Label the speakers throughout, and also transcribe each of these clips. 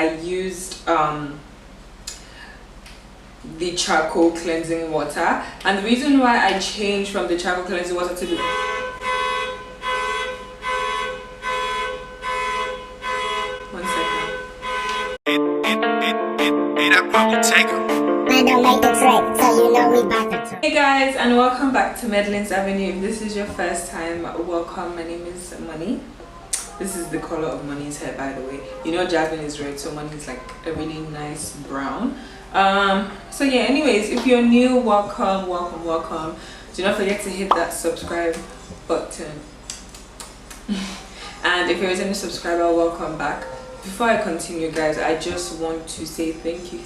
Speaker 1: I used the charcoal cleansing water, and the reason why I changed from the charcoal cleansing water to the Hey guys, and welcome back to Madeline's Avenue. If this is your first time, welcome. My name is Money. This is the color of Money's hair, by the way. You know Jasmine is red, so Money is like a really nice brown. So yeah, anyways, if you're new, welcome. Do not forget to hit that subscribe button. And if you're a new subscriber, welcome back. Before I continue, guys, I just want to say thank you.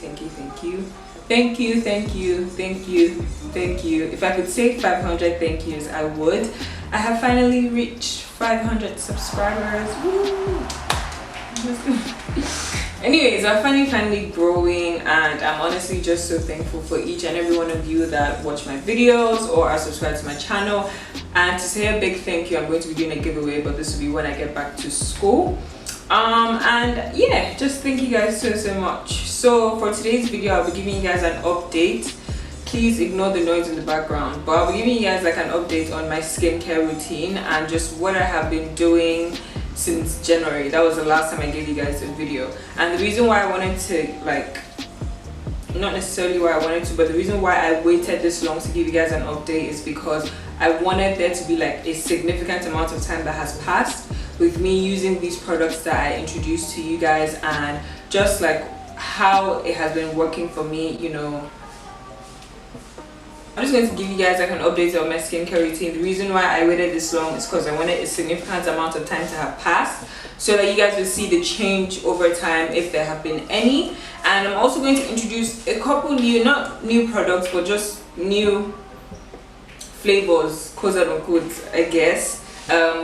Speaker 1: If I could say 500 thank yous, I would. I have finally reached 500 subscribers. Woo! Anyways, I'm finally growing, and I'm honestly just so thankful for each and every one of you that watch my videos or are subscribed to my channel. And to say a big thank you, I'm going to be doing a giveaway, but this will be when I get back to school. And yeah, just thank you guys so much. So for today's video, I'll be giving you guys an update. Please ignore the noise in the background, but I'll be giving you guys like an update on my skincare routine and just what I have been doing since January. That was the last time I gave you guys a video. And the reason why I wanted to, like, not necessarily why I wanted to, but the reason why I waited this long to give you guys an update is because I wanted there to be like a significant amount of time that has passed with me using these products that I introduced to you guys, and just like how it has been working for me, you know. I'm just going to give you guys like an update on my skincare routine. The reason why I waited this long is because I wanted a significant amount of time to have passed so that you guys will see the change over time if there have been any. And I'm also going to introduce a couple new, not new products, but just new flavors, quote unquote, I guess,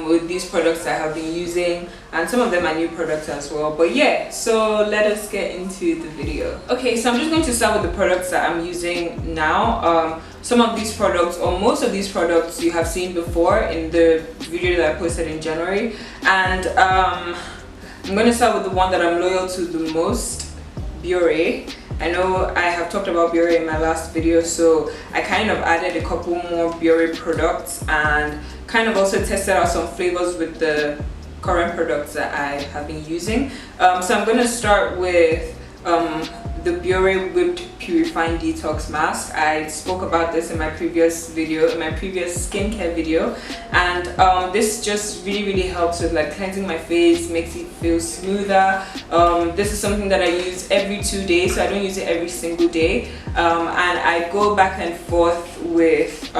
Speaker 1: with these products I have been using, and some of them are new products as well. But yeah, so let us get into the video. Okay, so I'm just going to start with the products that I'm using now. Some of these products, or most of these products, you have seen before in the video that I posted in January, and I'm going to start with the one that I'm loyal to the most, Biore. I know I have talked about Biore in my last video, so I kind of added a couple more Biore products and kind of also tested out some flavors with the current products that I have been using. So I'm going to start with the Biore Whipped Purifying Detox Mask. I spoke about this in my previous video, in my previous skincare video, and this just really helps with like cleansing my face, makes it feel smoother. This is something that I use every 2 days, so I don't use it every single day, and I go back and forth with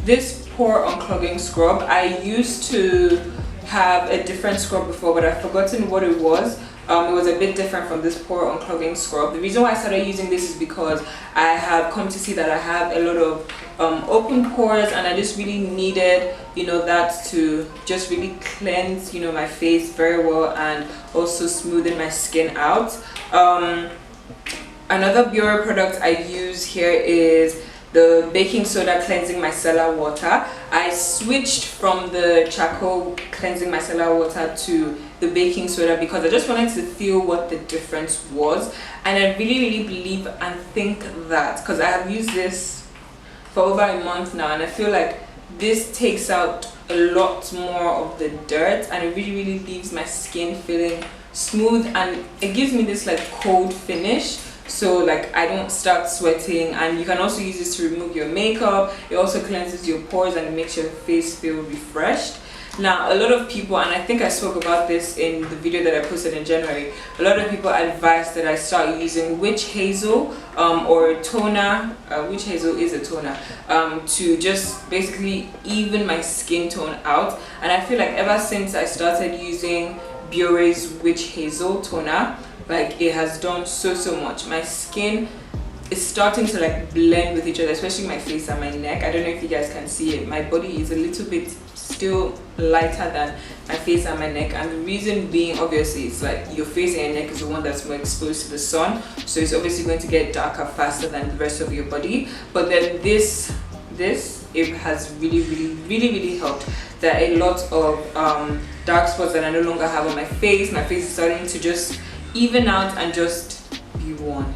Speaker 1: this pore unclogging scrub. I used to have a different scrub before, but I've forgotten what it was. It was a bit different from this pore unclogging scrub. The reason why I started using this is because I have come to see that I have a lot of open pores, and I just really needed, you know, that to just really cleanse, you know, my face very well and also smoothen my skin out. Another Biore product I use here is the baking soda cleansing micellar water. I switched from the charcoal cleansing micellar water to the baking soda because I just wanted to feel what the difference was, and I really believe and think that, because I have used this for over a month now, and I feel like this takes out a lot more of the dirt, and it really leaves my skin feeling smooth, and it gives me this like cold finish. So like I don't start sweating, and you can also use this to remove your makeup. It also cleanses your pores and it makes your face feel refreshed. Now a lot of people, and I think I spoke about this in the video that I posted in January, a lot of people advise that I start using witch hazel or toner. Witch hazel is a toner to just basically even my skin tone out, and I feel like ever since I started using Biore's witch hazel toner, like it has done so much. My skin is starting to like blend with each other, especially my face and my neck. I don't know if you guys can see it. My body is a little bit still lighter than my face and my neck, and the reason being, obviously, it's like your face and your neck is the one that's more exposed to the sun, so it's obviously going to get darker faster than the rest of your body. But then this it has really helped. There are a lot of dark spots that I no longer have on my face. My face is starting to just even out and just be one.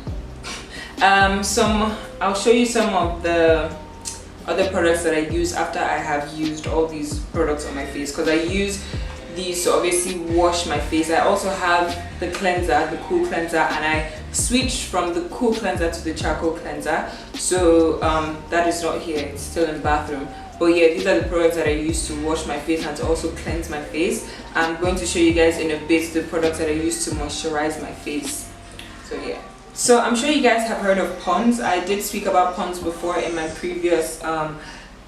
Speaker 1: I'll show you some of the other products that I use after I have used all these products on my face, because I use these to obviously wash my face. I also have the cleanser, the cool cleanser, and I switched from the cool cleanser to the charcoal cleanser. So that is not here, it's still in the bathroom. But yeah, these are the products that I use to wash my face and to also cleanse my face. I'm going to show you guys in a bit the products that I use to moisturize my face. So yeah. So I'm sure you guys have heard of Pond's. I did speak about Pond's before in my previous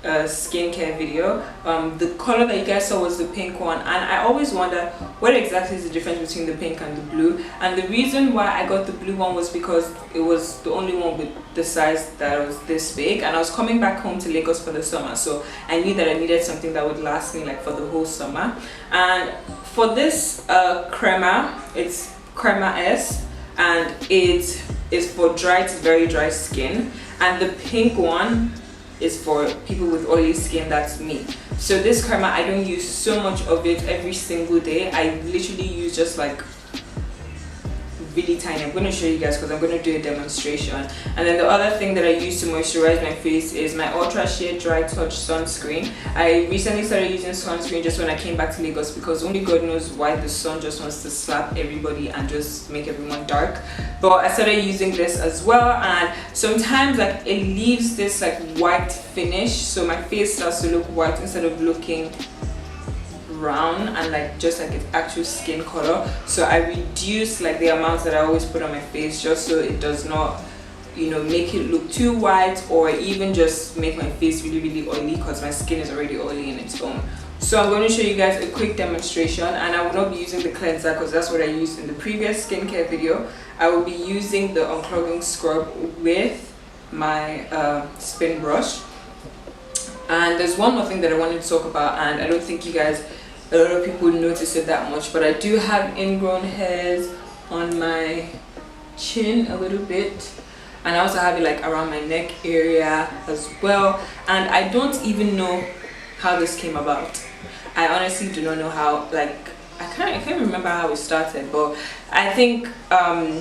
Speaker 1: skincare video. The color that you guys saw was the pink one, and I always wonder what exactly is the difference between the pink and the blue. And the reason why I got the blue one was because it was the only one with the size that was this big, and I was coming back home to Lagos for the summer, so I knew that I needed something that would last me like for the whole summer. And for this crema, it's Crema-S, and it is for dry to very dry skin, and the pink one is for people with oily skin. That's me. So this crema, I don't use so much of it every single day. I literally use just like really tiny. I'm going to show you guys because I'm going to do a demonstration. And then the other thing that I use to moisturize my face is my Ultra Sheer Dry Touch sunscreen. I recently started using sunscreen just when I came back to Lagos, because only God knows why the sun just wants to slap everybody and just make everyone dark. But I started using this as well, and sometimes like it leaves this like white finish, so my face starts to look white instead of looking brown and like just like its actual skin color. So I reduce like the amounts that I always put on my face, just so it does not, you know, make it look too white or even just make my face really oily, because my skin is already oily in its own. So I'm going to show you guys a quick demonstration, and I will not be using the cleanser because that's what I used in the previous skincare video. I will be using the unclogging scrub with my spin brush. And there's one more thing that I wanted to talk about, and I don't think you guys, a lot of people notice it that much, but I do have ingrown hairs on my chin a little bit, and I also have it like around my neck area as well. And I don't even know how this came about. I honestly do not know how. Like I can't remember how it started, but I think I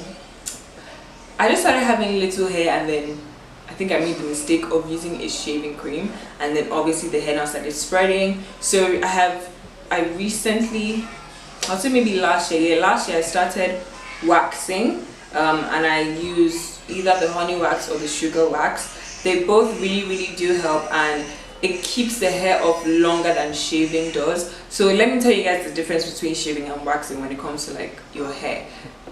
Speaker 1: just started having little hair, and then I think I made the mistake of using a shaving cream, and then obviously the hair now started spreading. So I recently, I'll say maybe last year I started waxing, and I use either the honey wax or the sugar wax. They both really do help, and it keeps the hair off longer than shaving does. So let me tell you guys the difference between shaving and waxing when it comes to like your hair.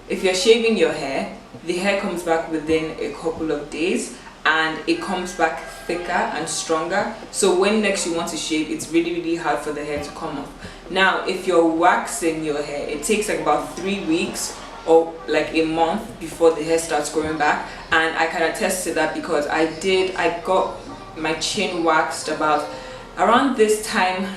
Speaker 1: If you're shaving your hair, the hair comes back within a couple of days, and it comes back thicker and stronger. So when next you want to shave, it's really hard for the hair to come off. Now if you're waxing your hair, it takes like about 3 weeks or like a month before the hair starts growing back. And I can attest to that because I got my chin waxed about around this time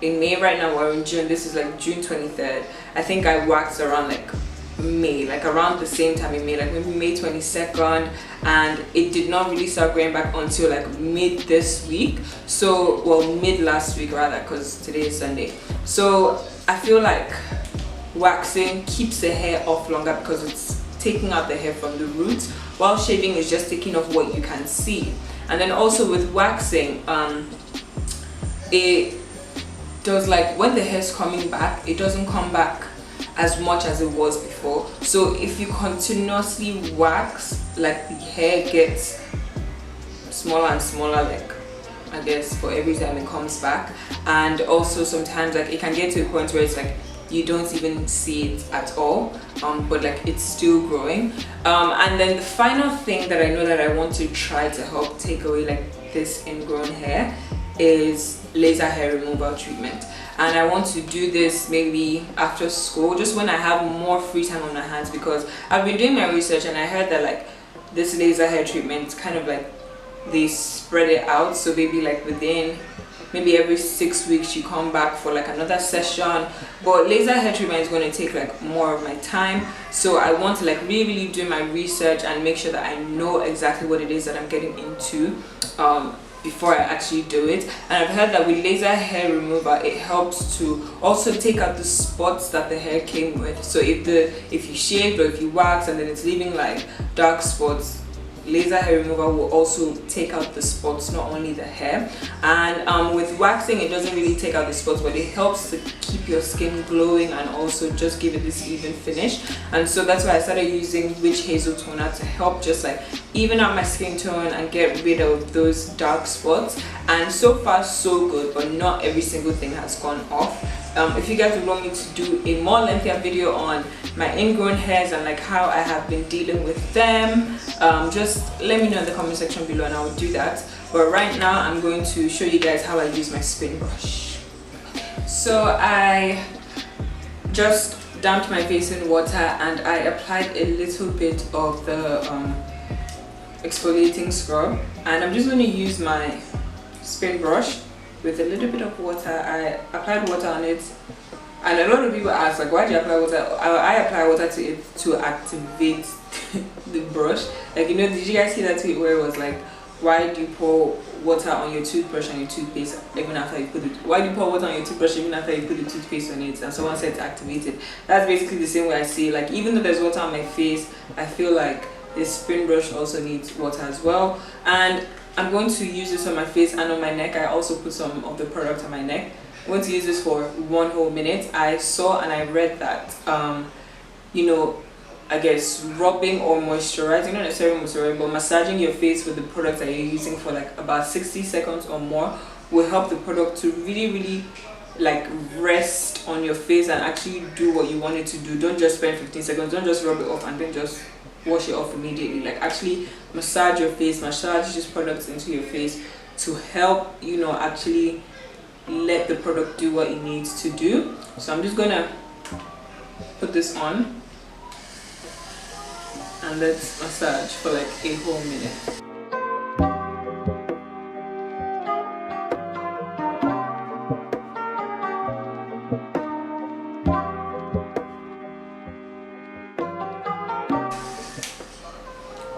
Speaker 1: in May. Right now we're in June, this is like June 23rd. I think I waxed around like May, like around the same time in May, like maybe May 22nd, and it did not really start growing back until like mid this week. So well, mid last week rather, because today is Sunday. So I feel like waxing keeps the hair off longer because it's taking out the hair from the roots, while shaving is just taking off what you can see. And then also with waxing, it does, like when the hair is coming back, it doesn't come back as much as it was before. So if you continuously wax, like the hair gets smaller and smaller, like I guess for every time it comes back. And also sometimes like it can get to a point where it's like you don't even see it at all, but like it's still growing. And then the final thing that I know that I want to try to help take away like this ingrown hair is laser hair removal treatment. And I want to do this maybe after school, just when I have more free time on my hands, because I've been doing my research and I heard that like this laser hair treatment kind of like they spread it out, so maybe like within maybe every 6 weeks you come back for like another session. But laser hair treatment is going to take like more of my time, so I want to like really do my research and make sure that I know exactly what it is that I'm getting into before I actually do it. And I've heard that with laser hair remover, it helps to also take out the spots that the hair came with. So if you shaved or if you wax and then it's leaving like dark spots, laser hair remover will also take out the spots, not only the hair. And with waxing, it doesn't really take out the spots, but it helps to keep your skin glowing and also just give it this even finish. And so that's why I started using witch hazel toner to help just like even out my skin tone and get rid of those dark spots. And so far so good, but not every single thing has gone off. If you guys would want me to do a more lengthier video on my ingrown hairs and like how I have been dealing with them, just let me know in the comment section below and I will do that. But right now I'm going to show you guys how I use my spin brush. So I just damped my face in water and I applied a little bit of the exfoliating scrub, and I'm just going to use my spin brush with a little bit of water. I applied water on it, and a lot of people ask like, why do you apply water? I apply water to it to activate the brush. Like, you know, did you guys see that tweet where it was like, why do you pour water on your toothbrush and your toothpaste even after you put it? Why do you pour water on your toothbrush even after you put the toothpaste on it? And someone said to activate it. That's basically the same way I see it. Like, even though there's water on my face, I feel like this spin brush also needs water as well. And I'm going to use this on my face and on my neck. I also put some of the product on my neck. I'm going to use this for 1 whole minute. I saw and I read that, you know, I guess rubbing or moisturizing, not necessarily moisturizing, but massaging your face with the product that you're using for like about 60 seconds or more will help the product to really like rest on your face and actually do what you want it to do. Don't just spend 15 seconds, don't just rub it off and then just wash it off immediately. Like, actually massage your face, massage these products into your face to help, you know, actually let the product do what it needs to do. So I'm just gonna put this on and let's massage for like a whole minute.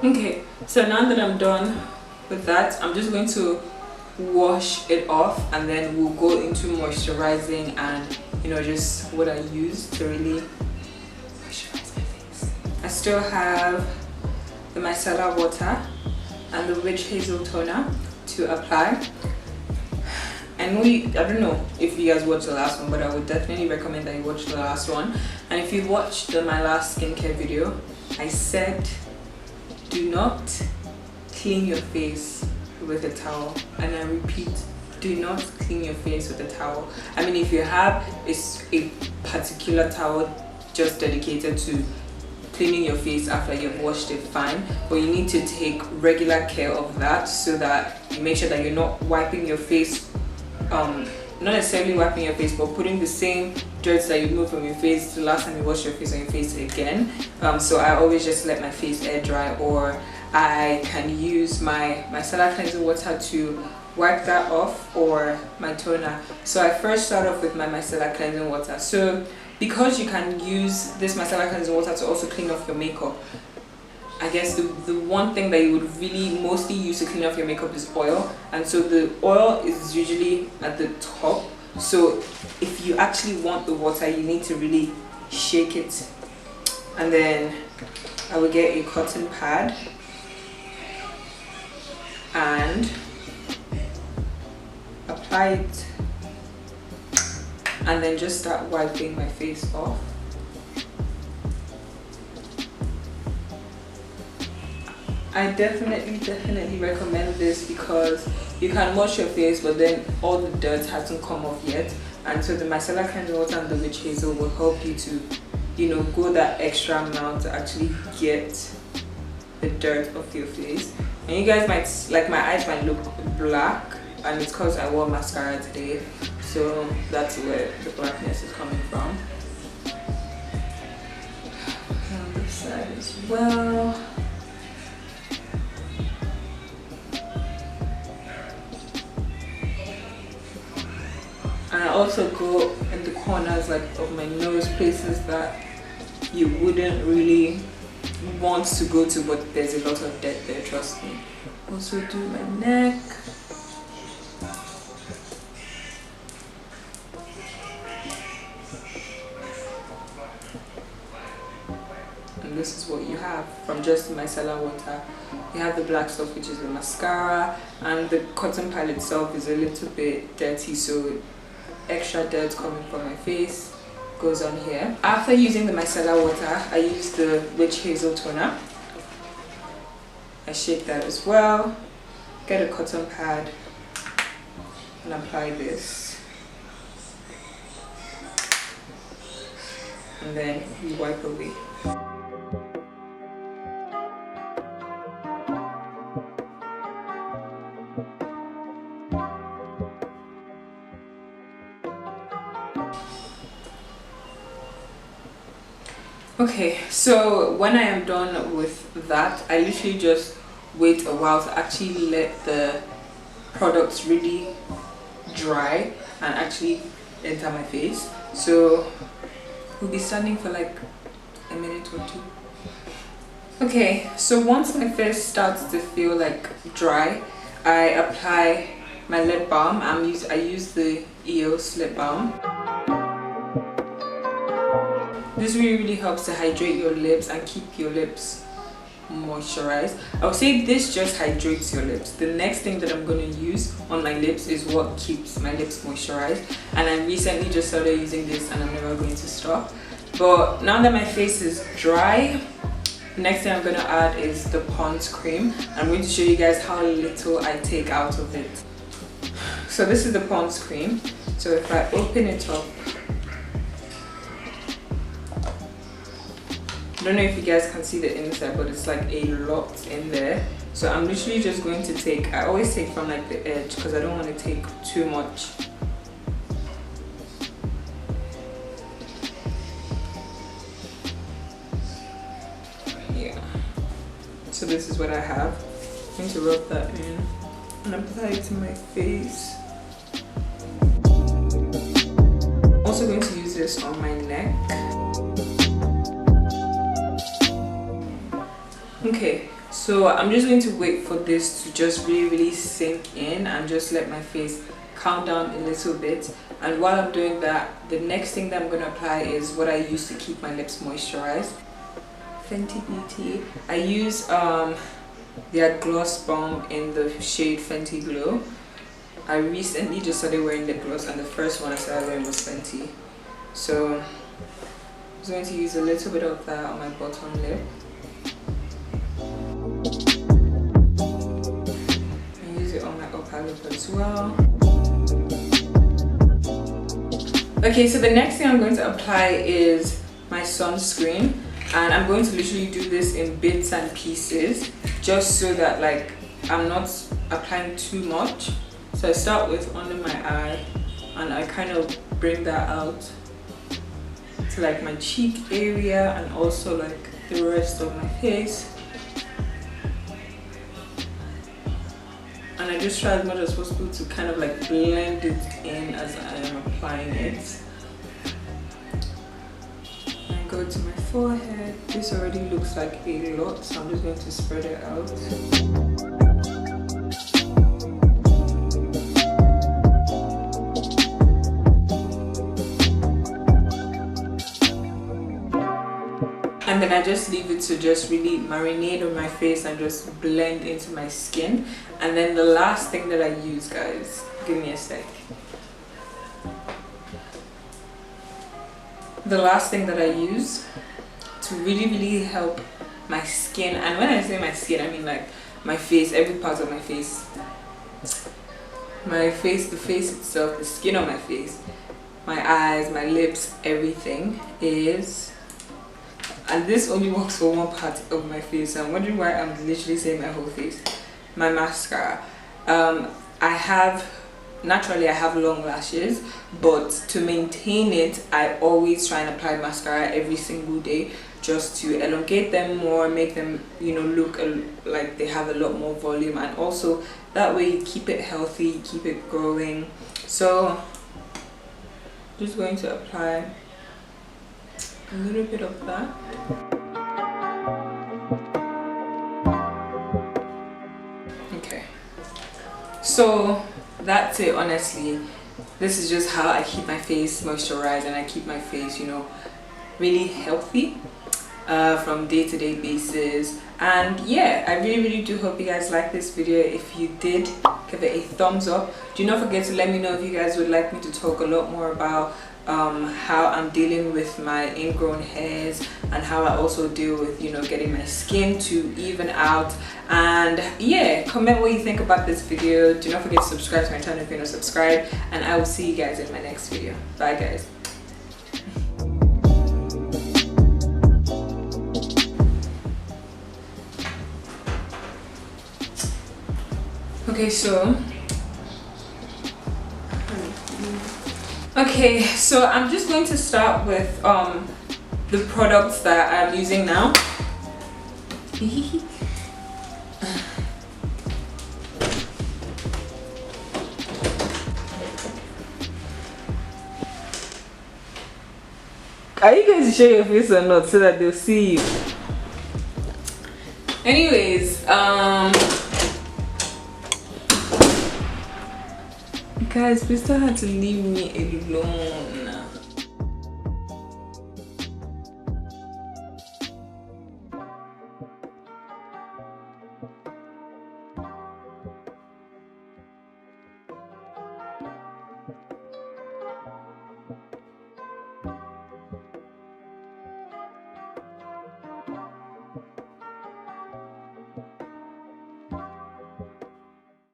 Speaker 1: Okay, so now that I'm done with that, I'm just going to wash it off and then we'll go into moisturizing and, you know, just what I use to really moisturize my face. I still have the micellar water and the witch hazel toner to apply. I don't know if you guys watched the last one, but I would definitely recommend that you watch the last one. And if you watched my last skincare video, I said do not clean your face with a towel, and I repeat, do not clean your face with a towel. I mean, if you have a particular towel just dedicated to cleaning your face after you've washed it, fine, but you need to take regular care of that so that you make sure that you're not wiping your face, not necessarily wiping your face, but putting the same dirt that you removed from your face the last time you washed your face on your face again. So I always just let my face air dry, or I can use my micellar cleansing water to wipe that off, or my toner. So I first start off with my micellar cleansing water. So because you can use this micellar cleansing water to also clean off your makeup, I guess the one thing that you would really mostly use to clean off your makeup is oil, and so the oil is usually at the top. So if you actually want the water, you need to really shake it, and then I will get a cotton pad and apply it, and then just start wiping my face off. I definitely recommend this because you can wash your face, but then all the dirt hasn't come off yet, and so the micellar cleansing water and the witch hazel will help you to, you know, go that extra amount to actually get the dirt off your face. And you guys might, like, my eyes might look black, and it's because I wore mascara today, so that's where the blackness is coming from. On this side as well. And I also go in the corners, like, of my nose, places that you wouldn't really want to go to, but there's a lot of dirt there, trust me. Also do my neck. you have from just micellar water. You have the black stuff, which is the mascara, and the cotton pad itself is a little bit dirty, so extra dirt coming from my face goes on here. After using the micellar water, I use the witch hazel toner. I shake that as well, get a cotton pad and apply this, and then you wipe away. Okay, so when I am done with that, I literally just wait a while to actually let the products really dry and actually enter my face. So we'll be standing for like a minute or two. Okay, so once my face starts to feel like dry, I apply my lip balm. I use the EOS lip balm. This really helps to hydrate your lips and keep your lips moisturized. I would say this just hydrates your lips. The next thing that I'm going to use on my lips is what keeps my lips moisturized, and I recently just started using this and I'm never going to stop. But now that my face is dry, the next thing I'm going to add is the Pond's cream. I'm going to show you guys how little I take out of it. So this is the Pond's cream. So if I open it up, I don't know if you guys can see the inside, but it's like a lot in there. So I'm literally just going to take, I always take from like the edge because I don't want to take too much. Yeah. So this is what I have. I'm going to rub that in and apply it to my face. I'm also going to use this on my neck. Okay, so I'm just going to wait for this to just really sink in and just let my face calm down a little bit. And while I'm doing that, the next thing that I'm going to apply is what I use to keep my lips moisturized. Fenty Beauty. I use their gloss balm in the shade Fenty Glow. I recently just started wearing lip gloss, and the first one I started wearing was Fenty. So I'm just going to use a little bit of that on my bottom lip. Lip as well. Okay, so the next thing I'm going to apply is my sunscreen, and I'm going to literally do this in bits and pieces just so that like I'm not applying too much. So I start with under my eye and I kind of bring that out to like my cheek area and also like the rest of my face. And I just try as much as possible to kind of like blend it in as I am applying it. And I go to my forehead. This already looks like a lot, so I'm just going to spread it out. And then I just leave it to just really marinate on my face and just blend into my skin. And then the last thing that I use, guys, give me a sec. The last thing that I use to really help my skin, and when I say my skin, I mean like my face, every part of my face. My face, the face itself, the skin on my face, my eyes, my lips, everything is, and this only works for one part of my face. I'm wondering why I'm literally saying my whole face. My mascara. Naturally I have long lashes, but to maintain it, I always try and apply mascara every single day just to elongate them more, make them, you know, look like they have a lot more volume, and also that way you keep it healthy, you keep it growing. So just going to apply a little bit of that. Okay, so that's it. Honestly, this is just how I keep my face moisturized and I keep my face, you know, really healthy. from day-to-day basis. And yeah, I really do hope you guys like this video. If you did, give it a thumbs up. Do not forget to let me know if you guys would like me to talk a lot more about how I'm dealing with my ingrown hairs, and how I also deal with, you know, getting my skin to even out. And yeah, comment what you think about this video. Do not forget to subscribe to my channel if you're not subscribed, and I will see you guys in my next video. Bye guys. Okay, so I'm just going to start with the products that I'm using now. Are you going to show your face or not so that they'll see you? Anyways, guys, please don't have to leave me alone.